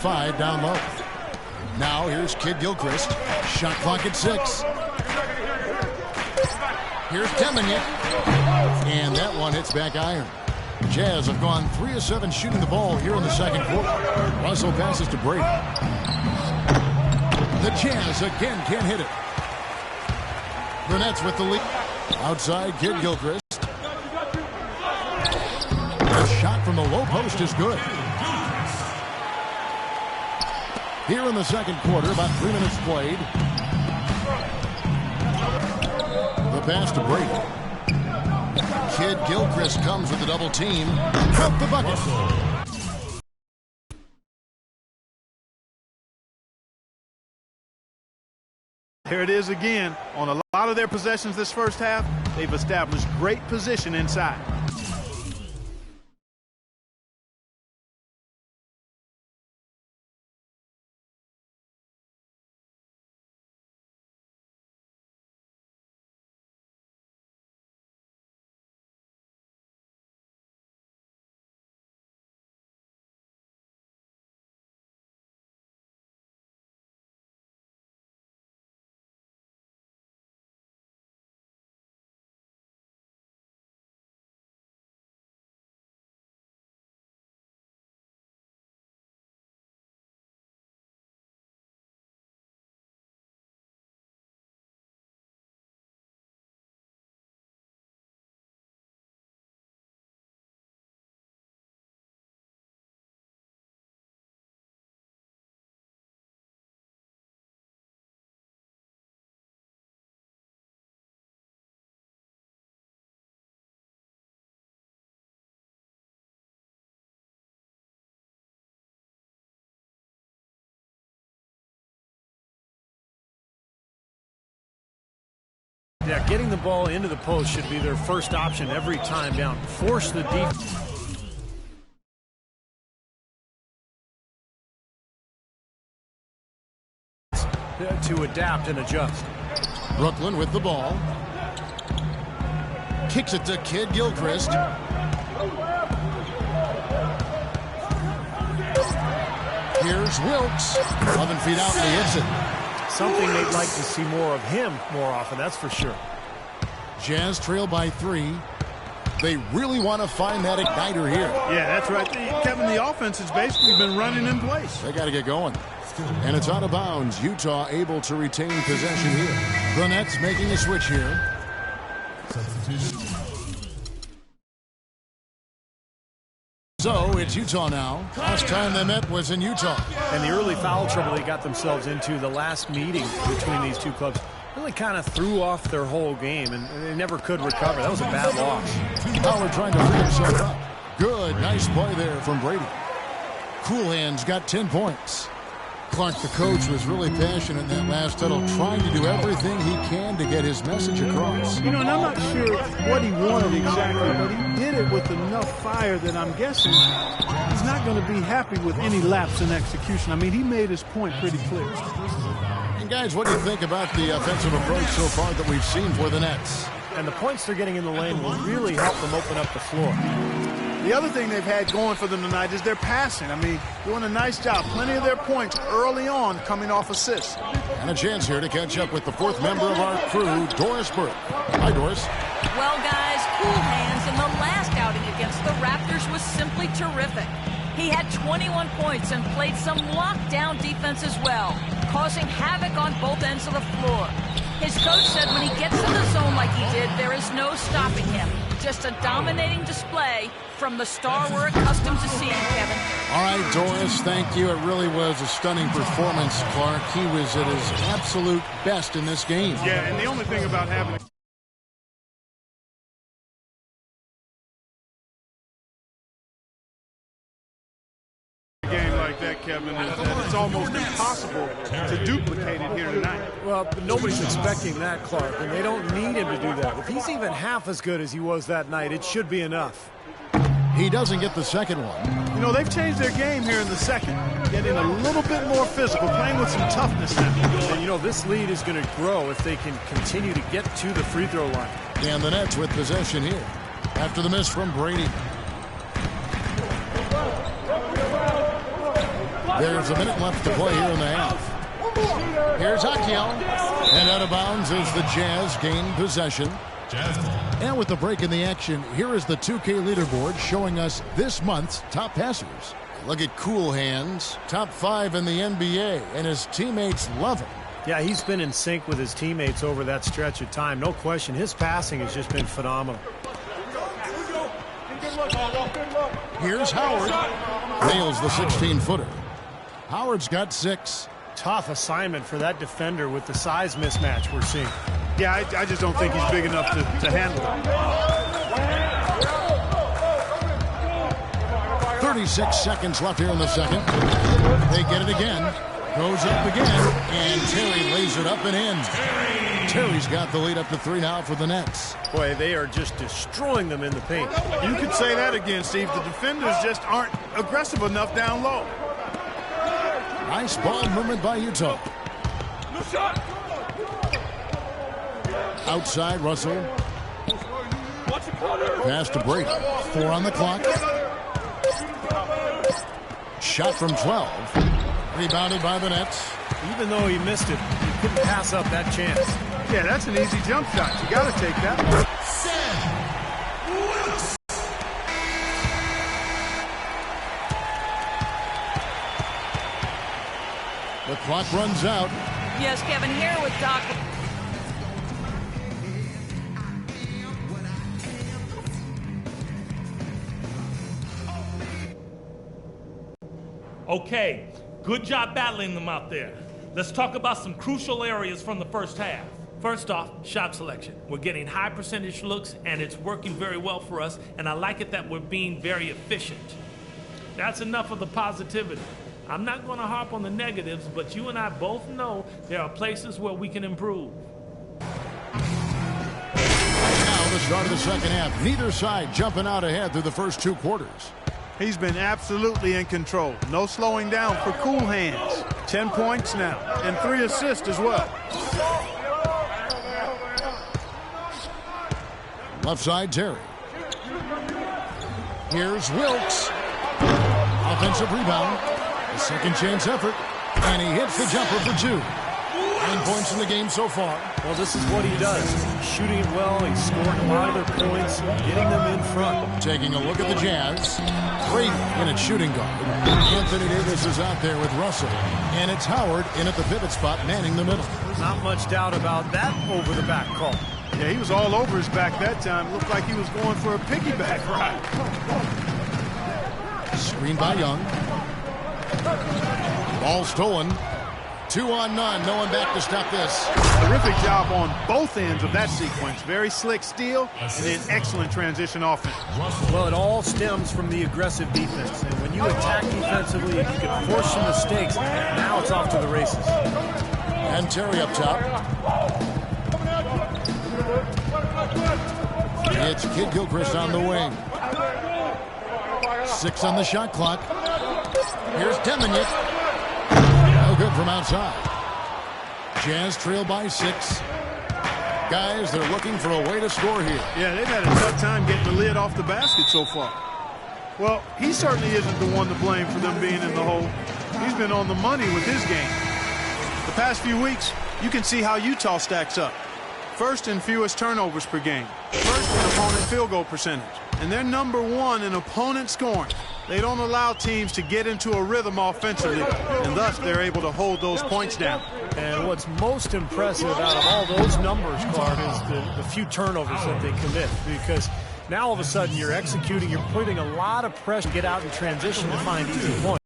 5 down low. Now here's Kid Gilchrist. Shot clock at 6. Here's Temenic. And that one hits back iron. Jazz have gone 3 of 7 shooting the ball here in the second quarter. Russell passes to Brady. The Jazz again can't hit it. The Nets with the lead. Outside, Kid Gilchrist. The shot from the low post is good. Here in the second quarter, about 3 minutes played. The pass to Brady. Kid Gilchrist comes with a double team. Count the bucket. Here it is again. On a lot of their possessions this first half, they've established great position inside. Yeah, getting the ball into the post should be their first option every time down. Force the defense to adapt and adjust. Brooklyn with the ball. Kicks it to Kid Gilchrist. Here's Wilkes. 11 feet out and he hits it. Something they'd like to see more of him more often, that's for sure. Jazz trail by 3. They really want to find that igniter here. Yeah, that's right. Kevin, the offense has basically been running in place. They got to get going. And it's out of bounds. Utah able to retain possession here. The Nets making a switch here. So it's Utah now. Last time they met was in Utah. And the early foul trouble they got themselves into the last meeting between these two clubs really kind of threw off their whole game, and they never could recover. That was a bad loss. Howard trying to free himself up. Good, nice play there from Brady. Cool Hands got 10 points. Clark, the coach, was really passionate in that last huddle, trying to do everything he can to get his message across. You know, and I'm not sure what he wanted exactly, but he did it with enough fire that I'm guessing he's not going to be happy with any lapse in execution. I mean, he made his point pretty clear. And guys, what do you think about the offensive approach so far that we've seen for the Nets? And the points they're getting in the lane will really help them open up the floor. The other thing they've had going for them tonight is their passing. I mean, doing a nice job. Plenty of their points early on coming off assists. And a chance here to catch up with the fourth member of our crew, Doris Burke. Hi, Doris. Well, guys, Cool Hands in the last outing against the Raptors was simply terrific. He had 21 points and played some lockdown defense as well, causing havoc on both ends of the floor. His coach said when he gets in the zone like he did, there is no stopping him. Just a dominating display from the star we're accustomed to seeing, Kevin. All right, Doris, thank you. It really was a stunning performance, Clark. He was at his absolute best in this game. Yeah, and the only thing about having a game like that, Kevin, is that it's almost impossible to duplicate it here tonight. Well, but nobody's expecting that, Clark, and they don't need him to do that. If he's even half as good as he was that night, it should be enough. He doesn't get the second one. You know, they've changed their game here in the second, getting a little bit more physical, playing with some toughness now. And, you know, this lead is going to grow if they can continue to get to the free throw line. And the Nets with possession here after the miss from Brady. There's a minute left to play here in the half. Here's Akiel. And out of bounds as the Jazz gain possession. And with the break in the action, here is the 2K leaderboard showing us this month's top passers. Look at Cool Hands, top 5 in the NBA, and his teammates love him. Yeah, he's been in sync with his teammates over that stretch of time. No question, his passing has just been phenomenal. Here's Howard. Nails the 16-footer. Howard's got 6. Tough assignment for that defender with the size mismatch we're seeing. Yeah, I just don't think he's big enough to handle it. 36 seconds left here in the second. They get it again. Goes up again. And Terry lays it up and in. Terry's got the lead up to 3 now for the Nets. Boy, they are just destroying them in the paint. You could say that again, Steve. The defenders just aren't aggressive enough down low. Nice ball movement by Utah. Outside, Russell. Pass to Brady. 4 on the clock. Shot from 12. Rebounded by the Nets. Even though he missed it, he couldn't pass up that chance. Yeah, that's an easy jump shot. You got to take that. The clock runs out. Yes, Kevin, here with Doc. Okay, good job battling them out there. Let's talk about some crucial areas from the first half. First off, shot selection. We're getting high percentage looks, and it's working very well for us, and I like it that we're being very efficient. That's enough of the positivity. I'm not going to harp on the negatives, but you and I both know there are places where we can improve. Now the start of the second half. Neither side jumping out ahead through the first 2 quarters. He's been absolutely in control. No slowing down for Cool Hands. 10 points now, and 3 assists as well. Left side, Terry. Here's Wilkes. Offensive rebound. A second chance effort. And he hits the jumper for 2. 9 points in the game so far. Well, this is what he does. Shooting it well, he's scoring a lot of their points, getting them in front. Taking a look at the Jazz. Brady in at shooting guard. Anthony Davis is out there with Russell. And it's Howard in at the pivot spot, manning the middle. Not much doubt about that over-the-back call. Yeah, he was all over his back that time. Looked like he was going for a piggyback ride. Screen by Young. Ball stolen. 2 on none. No one back to stop this. Terrific job on both ends of that sequence. Very slick steal and then excellent transition offense. Well, it all stems from the aggressive defense. And when you attack defensively, you can force some mistakes. Now it's off to the races. And Terry up top. It's Kid Gilchrist on the wing. 6 on the shot clock. Here's Deminick. No good from outside. Jazz trail by 6. Guys, they're looking for a way to score here. Yeah, they've had a tough time getting the lid off the basket so far. Well, he certainly isn't the one to blame for them being in the hole. He's been on the money with his game. The past few weeks, you can see how Utah stacks up. First in fewest turnovers per game. First in opponent field goal percentage. And they're number 1 in opponent scoring. They don't allow teams to get into a rhythm offensively, and thus they're able to hold those points down. And what's most impressive out of all those numbers, Clark, is the few turnovers that they commit. Because now all of a sudden you're executing, you're putting a lot of pressure to get out in transition to find easy points.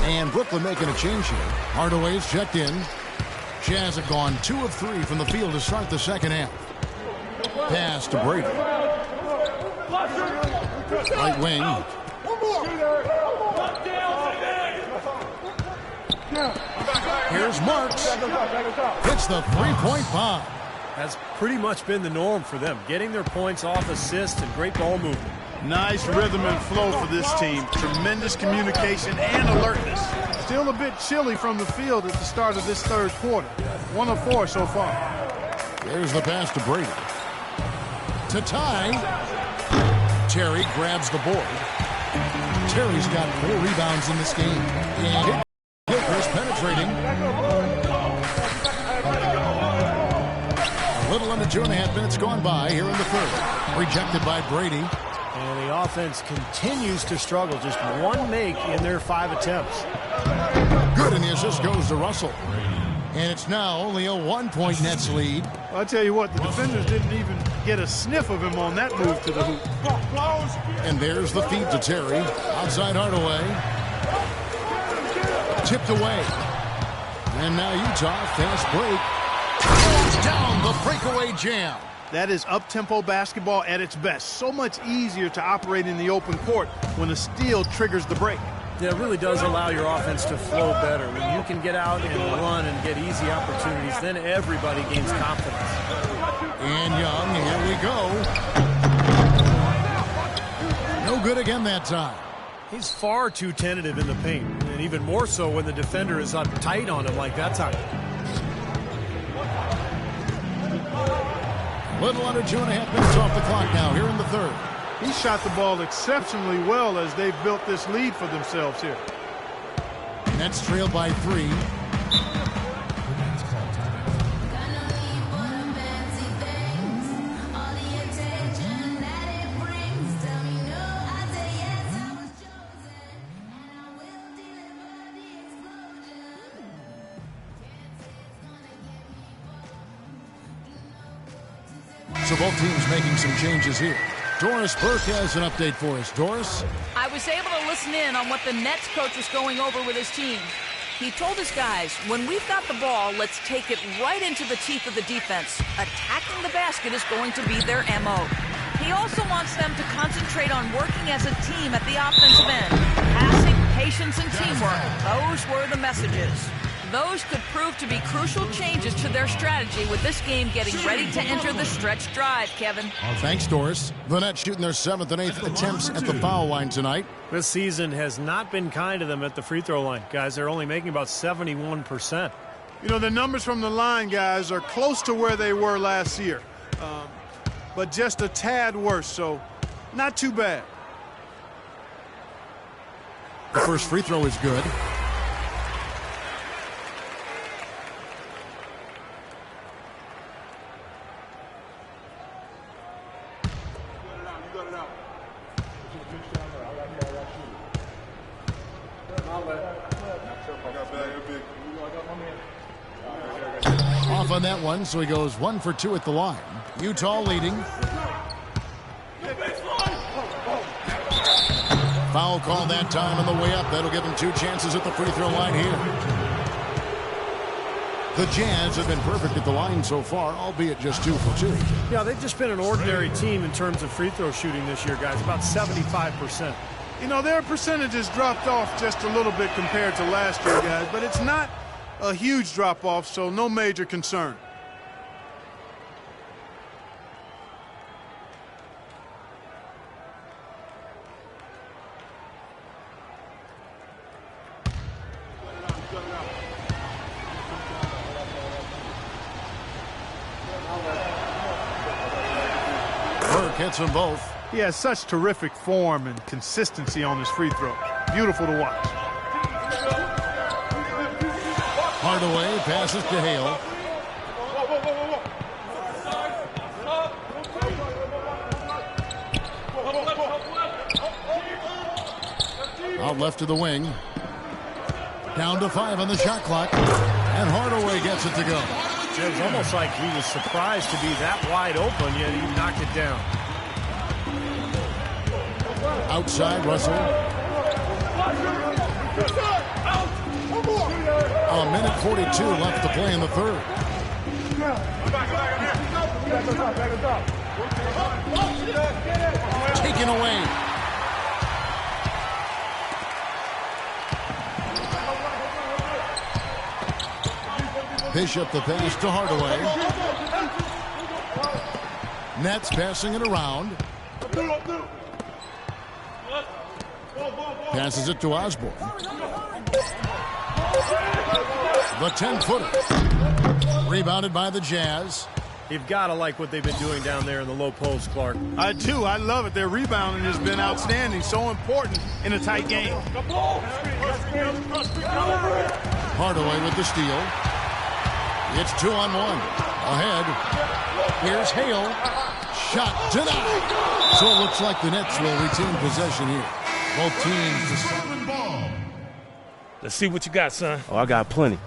And Brooklyn making a change here. Hardaway's checked in. Jazz have gone 2 of 3 from the field to start the second half. Pass to Brady. Right wing. Here's Marks. Hits the 3-point bomb. That's pretty much been the norm for them. Getting their points off assists and great ball movement. Nice rhythm and flow for this team. Tremendous communication and alertness. Still a bit chilly from the field at the start of this third quarter. 1 of 4 so far. There's the pass to Brady. To tie. Terry grabs the board. Terry's got 4 rebounds in this game. And penetrating. A little under 2.5 minutes gone by here in the third. Rejected by Brady. And the offense continues to struggle. Just one make in their 5 attempts. Good, and the assist goes to Russell. And it's now only a 1-point Nets lead. Well, I'll tell you what, the defenders didn't even get a sniff of him on that move to the hoop. And there's the feed to Terry. Outside Hardaway. Tipped away. And now Utah, fast break. Goes down the breakaway jam. That is up-tempo basketball at its best. So much easier to operate in the open court when a steal triggers the break. Yeah, it really does allow your offense to flow better. When you can get out and run and get easy opportunities, then everybody gains confidence. And Young, here we go. No good again that time. He's far too tentative in the paint, and even more so when the defender is up tight on him like that time. Little under 2.5 minutes off the clock now here in the third. He shot the ball exceptionally well as they've built this lead for themselves here. Nets trail by 3. So both teams making some changes here. Doris Burke has an update for us. Doris? I was able to listen in on what the Nets coach was going over with his team. He told his guys, when we've got the ball, let's take it right into the teeth of the defense. Attacking the basket is going to be their MO. He also wants them to concentrate on working as a team at the offensive end. Passing, patience, and teamwork. Those were the messages. Those could prove to be crucial changes to their strategy with this game getting ready to enter the stretch drive, Kevin. Thanks, Doris. The Nets shooting their 7th and 8th attempts at the foul line tonight. This season has not been kind to them at the free throw line. Guys, they're only making about 71%. You know, the numbers from the line, guys, are close to where they were last year. But just a tad worse, so not too bad. The first free throw is good. Off on that one, so he goes 1 for 2 at the line. Utah leading. Foul call that time on the way up. That'll give him 2 chances at the free throw line here. The Jazz have been perfect at the line so far, albeit just 2 for 2. Yeah, they've just been an ordinary team in terms of free throw shooting this year, guys. About 75%. You know, their percentages dropped off just a little bit compared to last year, guys, but it's not a huge drop-off, so no major concern. Burke hits them both. He has such terrific form and consistency on his free throw. Beautiful to watch. Hardaway passes to Hale. Out left to the wing. Down to 5 on the shot clock. And Hardaway gets it to go. It was almost like he was surprised to be that wide open, yet he knocked it down. Outside, Russell. A minute 42 left to play in the third. Taken away. Bishop the pass to Hardaway. Nets passing it around. Passes it to Osborne. The 10-footer. Rebounded by the Jazz. You've got to like what they've been doing down there in the low post, Clark. I do. I love it. Their rebounding has been outstanding. So important in a tight game. Hardaway with the steal. It's 2-on-1. Ahead. Here's Hale. Shot denied. So it looks like the Nets will retain possession here. Both teams to seven ball. Let's see what you got, son. Oh, I got plenty.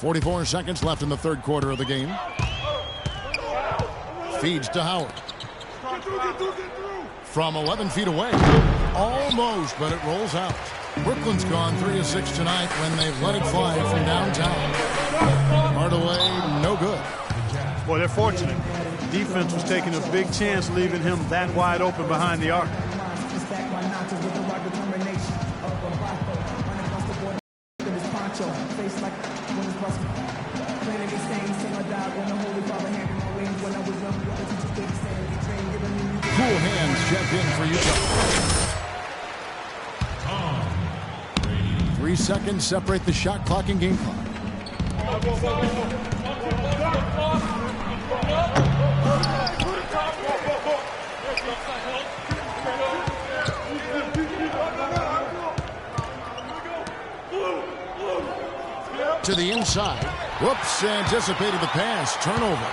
.44 seconds left in the third quarter of the game. Feeds to Howard. From 11 feet away. Almost, but it rolls out. Brooklyn's gone 3 of 6 tonight when they've let it fly from downtown. Hardaway, no good. Boy, they're fortunate. Defense was taking a big chance leaving him that wide open behind the arc. Cool hands checked in for Utah. 3 seconds separate the shot clock and game clock. To the inside. Whoops, anticipated the pass. Turnover.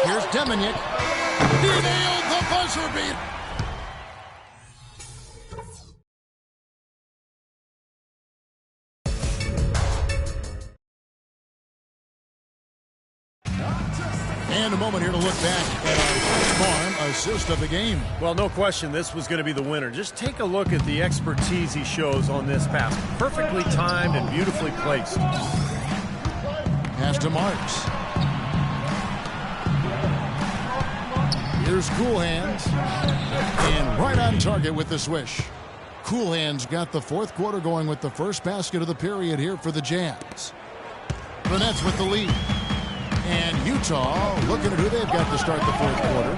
Here's Deminick. He nailed the buzzer beat. And a moment here to look back at our farm assist of the game. Well, no question this was going to be the winner. Just take a look at the expertise he shows on this pass. Perfectly timed and beautifully placed. Pass to Marks. Here's Cool Hands. And right on target with the swish. Cool Hands got the fourth quarter going with the first basket of the period here for the Jazz. The Nets with the lead. And Utah looking at who they've got to start the fourth quarter.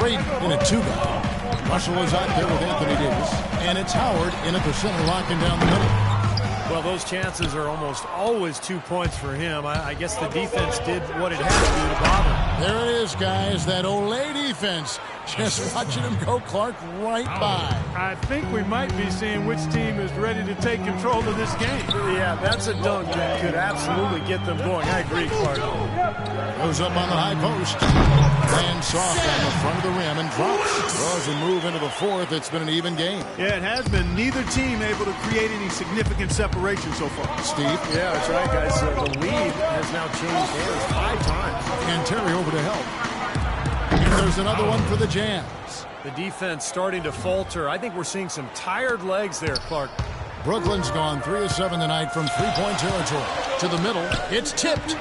Great in a two-guy. Russell is out there with Anthony Davis. And it's Howard in at the center, locking down the middle. Well, those chances are almost always 2 points for him. I guess the defense did what it had to do to bother. There it is, guys. That Olay defense. Just watching him go, Clark, right by. I think we might be seeing which team is ready to take control of this game. Yeah, that's a dunk that could absolutely get them going. I agree, Clark. Goes up on the high post. Lands soft on the front of the rim and drops. Well, as we move into the fourth, it's been an even game. Yeah, it has been. Neither team able to create any significant separation so far. Steve? Yeah, that's right, guys. The lead has now changed hands 5 times. And Terry over to help. And there's another one for the Jazz. The defense starting to falter. I think we're seeing some tired legs there, Clark. Brooklyn's gone 3 of 7 tonight from three-point territory. To the middle. It's tipped.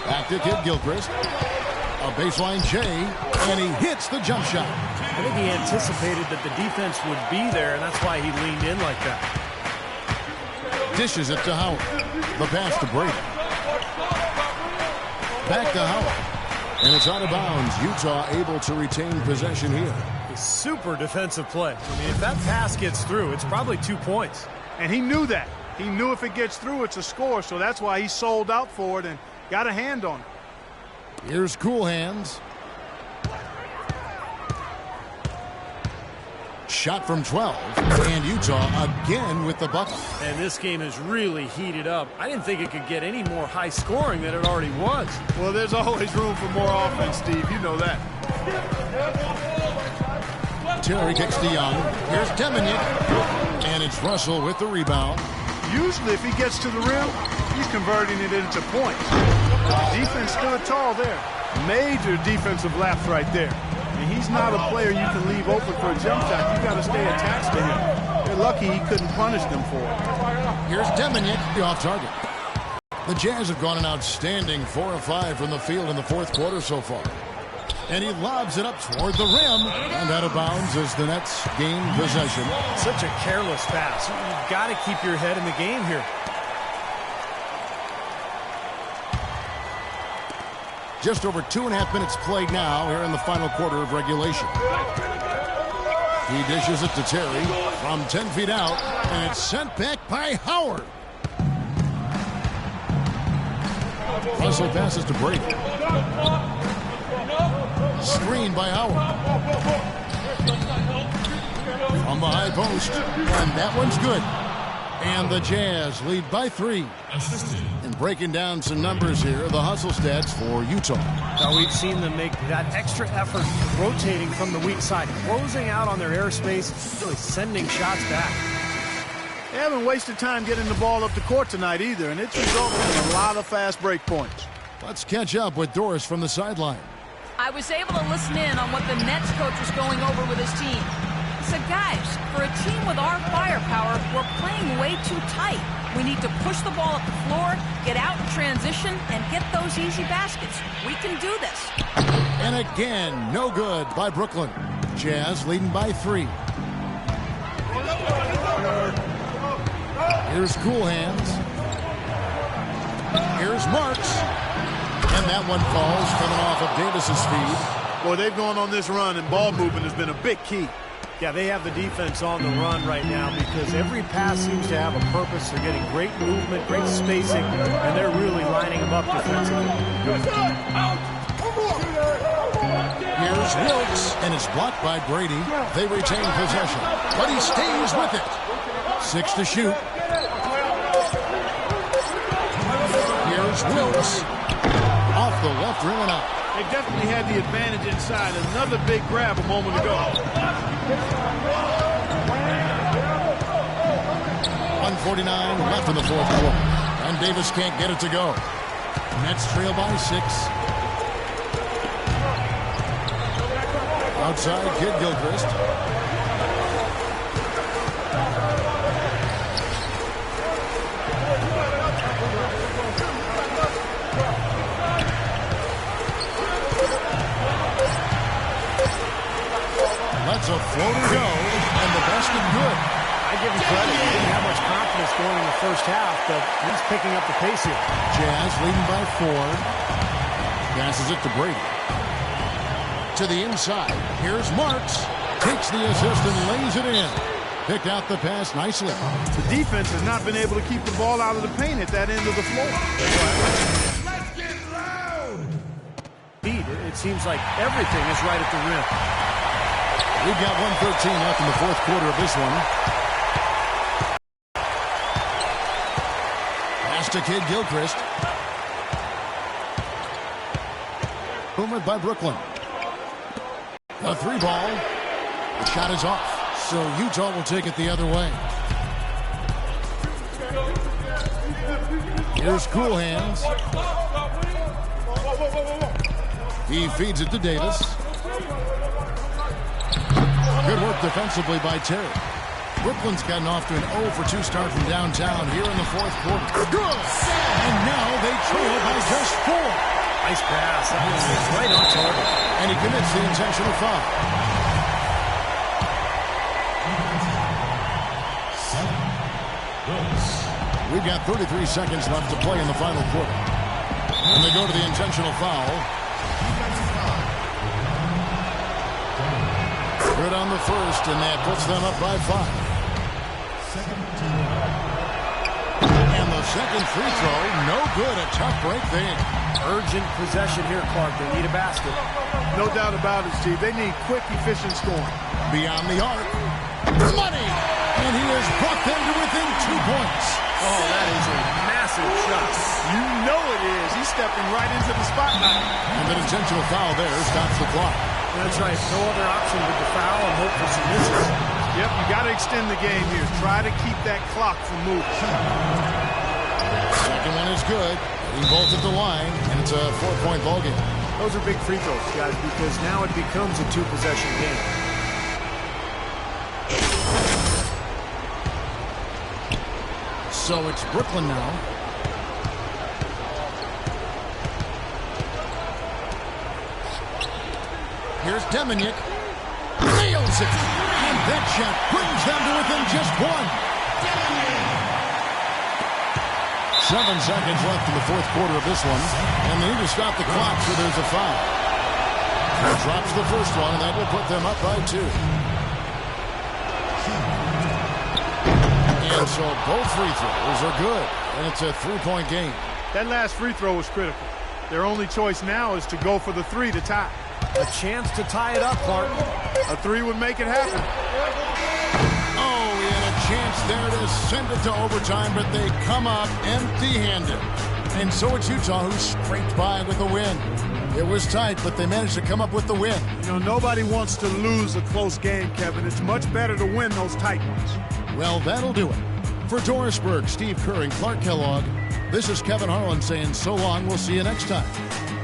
Back to Kid Gilchrist. A baseline J, and he hits the jump shot. I think he anticipated that the defense would be there, and that's why he leaned in like that. Dishes it to Howard. The pass to Brady. Back to Howard. And it's out of bounds. Utah able to retain possession here. A super defensive play. I mean, if that pass gets through, it's probably 2 points. And he knew that. He knew if it gets through, it's a score, so that's why he sold out for it and got a hand on it. Here's Cool Hands. Shot from 12. And Utah again with the bucket. And this game is really heated up. I didn't think it could get any more high scoring than it already was. Well, there's always room for more offense, Steve. You know that. Terry kicks to Young. Here's Deminick. And it's Russell with the rebound. Usually, if he gets to the rim, he's converting it into points. Defense stood tall there. Major defensive lapse right there. And he's not a player you can leave open for a jump shot. You got to stay attached to him. They're lucky he couldn't punish them for it. Here's Deminick off target. The Jazz have gone an outstanding 4 of 5 from the field in the fourth quarter so far. And he lobs it up toward the rim. And out of bounds as the Nets gain possession. Such a careless pass. You've got to keep your head in the game here. Just over 2.5 minutes played now here in the final quarter of regulation. He dishes it to Terry from 10 feet out, and it's sent back by Howard. Russell passes to Brady. Screen by Howard. From the high post. And that one's good. And the Jazz lead by 3. And breaking down some numbers here, the hustle stats for Utah. Now we've seen them make that extra effort rotating from the weak side, closing out on their airspace, really sending shots back. They haven't wasted time getting the ball up the court tonight either, and it's resulted in a lot of fast break points. Let's catch up with Doris from the sideline. I was able to listen in on what the Nets coach was going over with his team. He said, guys, for a team with our firepower, we're playing way too tight. We need to push the ball up the floor, get out in transition, and get those easy baskets. We can do this. And again, no good by Brooklyn. Jazz leading by 3. Here's Cool Hands. Here's Marks. And that one falls, coming off of Davis's feed. Boy, they've gone on this run, and ball movement has been a big key. Yeah, they have the defense on the run right now because every pass seems to have a purpose. They're getting great movement, great spacing, and they're really lining them up defensively. Here's Wilkes, and it's blocked by Brady. They retain possession, but he stays with it. 6 to shoot. Here's Wilkes. Off the left rim and out. They definitely had the advantage inside. Another big grab a moment ago. 1:49 left in the fourth quarter. And Davis can't get it to go. Nets trail by 6. Outside, Kid Gilchrist. Lets a floater go, and the basket good. I give him credit. He didn't have much confidence going in the first half, but he's picking up the pace here. Jazz leading by 4. Passes it to Brady. To the inside. Here's Marks. Takes the assist and lays it in. Picked out the pass nicely. The defense has not been able to keep the ball out of the paint at that end of the floor. Let's get loud! It seems like everything is right at the rim. We've got 1:13 left in the fourth quarter of this one. Pass to Kid Gilchrist. Boomered by Brooklyn. A 3 ball. The shot is off. So Utah will take it the other way. Here's Cool Hands. He feeds it to Davis. Good work defensively by Terry. Brooklyn's gotten off to an 0-for-2 start from downtown here in the fourth quarter. Good! And now they trail by just 4. Nice pass. That was right on target. And he commits the intentional foul. We've got 33 seconds left to play in the final quarter. And they go to the intentional foul. Good on the first, and that puts them up by 5. And the second free throw, no good. A tough break there. Urgent possession here, Clark. They need a basket. No doubt about it, Steve. They need quick, efficient scoring. Beyond the arc. Money! And he has brought them to within 2 points. Oh, that is a massive shot. You know it is. He's stepping right into the spotlight. And the intentional foul there stops the clock. That's right. No other option but to foul and hope for some misses. Yep, you got to extend the game here. Try to keep that clock from moving. Second one is good. He bolts at the line, and it's a 4-point ball game. Those are big free throws, guys, because now it becomes a 2-possession game. So it's Brooklyn now. Here's Deminick. Nails it. And that shot brings them to within just 1. 7 seconds left in the fourth quarter of this one. And they need to stop the clock, so there's a foul. He drops the first one, and that will put them up by 2. And so both free throws are good. And it's a 3-point game. That last free throw was critical. Their only choice now is to go for the three to tie. A chance to tie it up, Clark. A three would make it happen. Oh, he had a chance there to send it to overtime, but they come up empty-handed. And so it's Utah who scraped by with a win. It was tight, but they managed to come up with the win. You know, nobody wants to lose a close game, Kevin. It's much better to win those tight ones. Well, that'll do it. For Dorisburg, Steve Kerr, and Clark Kellogg, this is Kevin Harlan saying so long. We'll see you next time.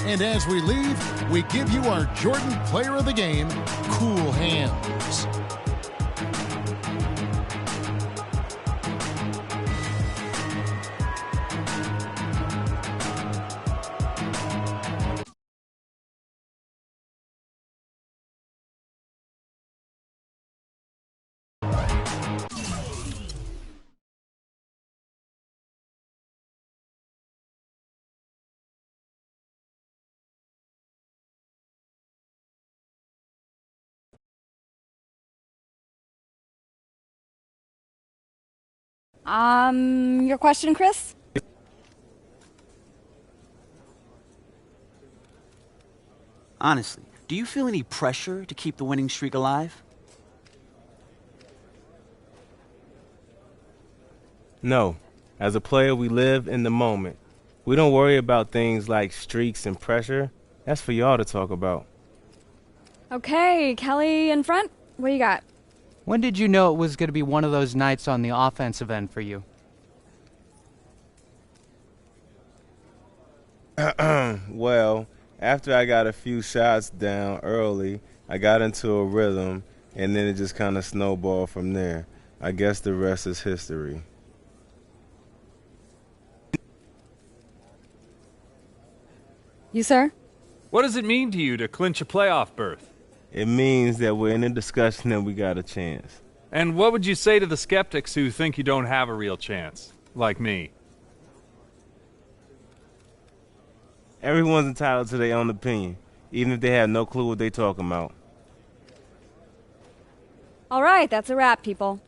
And as we leave, we give you our Jordan Player of the Game, Cool Hands. Your question, Chris? Honestly, do you feel any pressure to keep the winning streak alive? No. As a player, we live in the moment. We don't worry about things like streaks and pressure. That's for y'all to talk about. Okay, Kelly in front. What do you got? When did you know it was going to be one of those nights on the offensive end for you? Well, after I got a few shots down early, I got into a rhythm, and then it just kind of snowballed from there. I guess the rest is history. You, sir? What does it mean to you to clinch a playoff berth? It means that we're in a discussion and we got a chance. And what would you say to the skeptics who think you don't have a real chance, like me? Everyone's entitled to their own opinion, even if they have no clue what they're talking about. All right, that's a wrap, people.